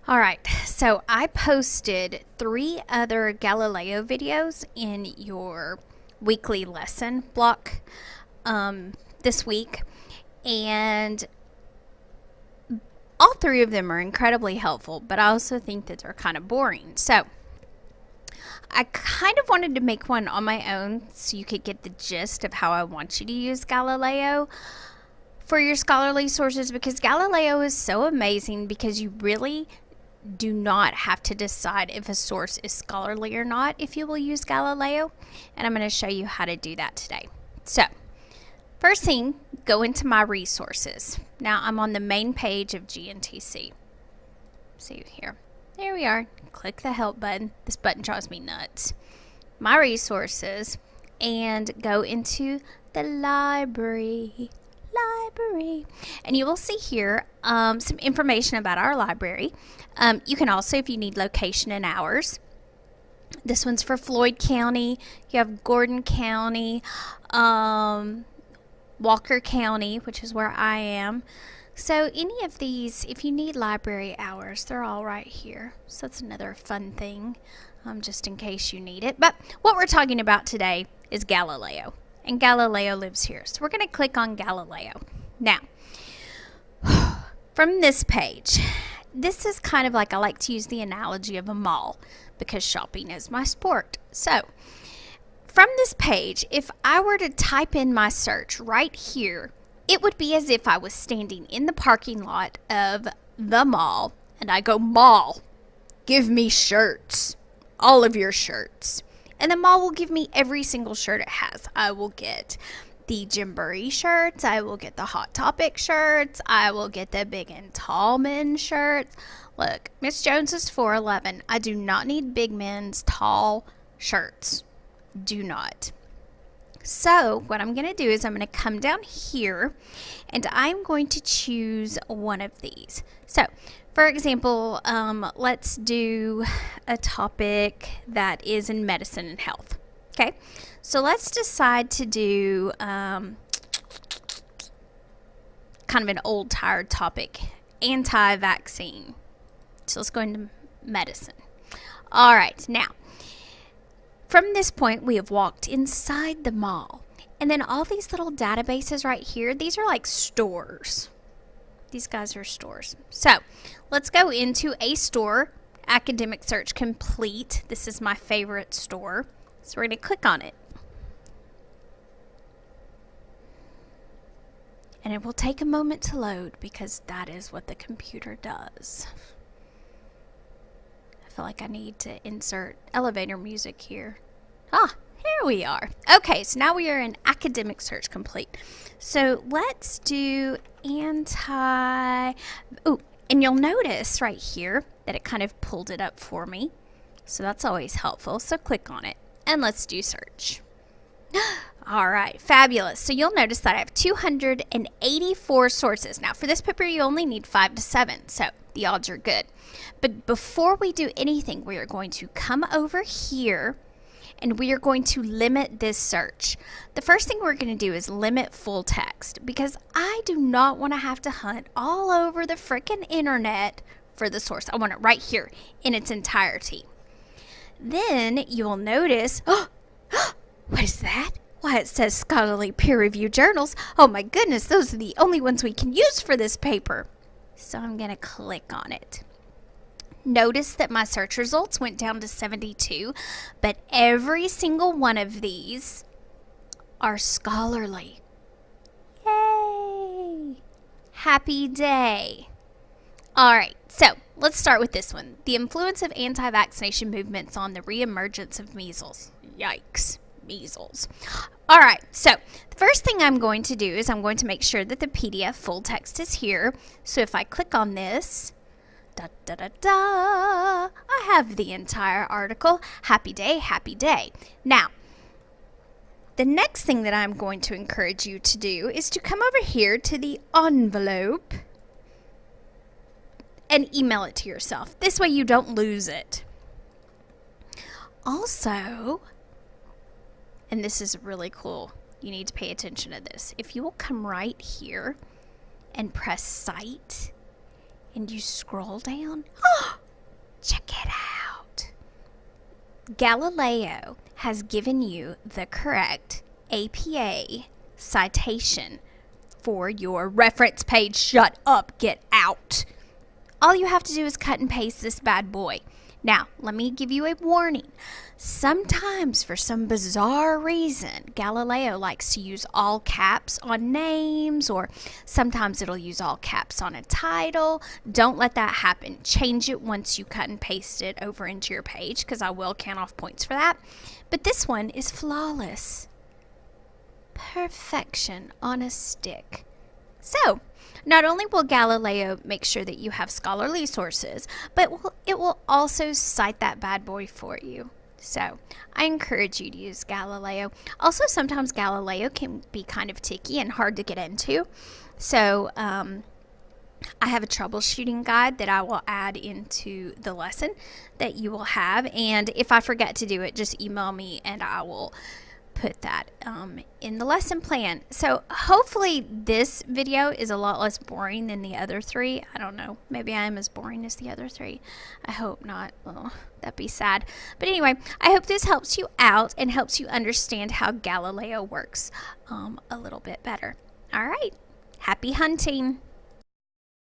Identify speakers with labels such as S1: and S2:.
S1: All right, so I posted 3 other Galileo videos in your weekly lesson block this week, and all 3 of them are incredibly helpful, but I also think that they're kind of boring. So I kind of wanted to make one on my own so you could get the gist of how I want you to use Galileo for your scholarly sources, because Galileo is so amazing because you really do not have to decide if a source is scholarly or not if you will use Galileo, and I'm going to show you how to do that today. So first thing, go into my resources. Now I'm on the main page of GNTC. See here. There we are. Click the help button. This button drives me nuts. My resources, and go into the library, and you will see here some information about our library. You can also, if you need location and hours, this one's for Floyd County. You have Gordon County, Walker County, which is where I am. So any of these, if you need library hours, they're all right here. So that's another fun thing, just in case you need it. But what we're talking about today is Galileo, and Galileo lives here. So we're going to click on Galileo. Now, from this page, this is kind of like, I like to use the analogy of a mall because shopping is my sport. So from this page, if I were to type in my search right here, it would be as if I was standing in the parking lot of the mall, and I go, "Mall, give me shirts, all of your shirts." And the mall will give me every single shirt it has. I will get the Gymboree shirts, I will get the Hot Topic shirts, I will get the Big and Tall Men shirts. Look, Miss Jones is 4'11". I do not need big men's tall shirts. Do not. So what I'm going to do is I'm going to come down here, and I'm going to choose one of these. So for example, let's do a topic that is in medicine and health. Okay, so let's decide to do kind of an old tired topic, anti-vaccine. So let's go into medicine. All right, now from this point, we have walked inside the mall. And then all these little databases right here, these are like stores. These guys are stores. So let's go into a store, Academic Search Complete. This is my favorite store. So we're going to click on it. And it will take a moment to load because that is what the computer does. I feel like I need to insert elevator music here. Ah, here we are. Okay, so now we are in Academic Search Complete. So let's do and you'll notice right here that it kind of pulled it up for me. So that's always helpful. So click on it and let's do search. All right, fabulous. So you'll notice that I have 284 sources. Now for this paper, you only need 5 to 7, so the odds are good. But before we do anything, we are going to come over here and we are going to limit this search. The first thing we're going to do is limit full text because I do not want to have to hunt all over the frickin' internet for the source. I want it right here in its entirety. Then you will notice, what is that? Why, it says scholarly peer-reviewed journals. Oh my goodness, those are the only ones we can use for this paper. So I'm going to click on it. Notice that my search results went down to 72, but every single one of these are scholarly. Yay! Happy day. All right, so let's start with this one. The influence of anti-vaccination movements on the reemergence of measles. Yikes. Measles. All right, so the first thing I'm going to do is I'm going to make sure that the PDF full text is here. So if I click on this, I have the entire article. Happy day, happy day. Now, the next thing that I'm going to encourage you to do is to come over here to the envelope and email it to yourself. This way you don't lose it. Also, and this is really cool, you need to pay attention to this. If you will come right here and press Cite, and you scroll down, check it out. Galileo has given you the correct APA citation for your reference page. Shut up, get out. All you have to do is cut and paste this bad boy. Now, let me give you a warning. Sometimes, for some bizarre reason, Galileo likes to use all caps on names, or sometimes it'll use all caps on a title. Don't let that happen. Change it once you cut and paste it over into your page, because I will count off points for that. But this one is flawless. Perfection on a stick. So, not only will Galileo make sure that you have scholarly sources, but it will also cite that bad boy for you. So, I encourage you to use Galileo. Also, sometimes Galileo can be kind of tricky and hard to get into. So, I have a troubleshooting guide that I will add into the lesson that you will have. And if I forget to do it, just email me and I will put that in the lesson plan. So hopefully this video is a lot less boring than the other three. I don't know. Maybe I am as boring as the other three. I hope not. Oh, that'd be sad. But anyway, I hope this helps you out and helps you understand how Galileo works a little bit better. All right. Happy hunting.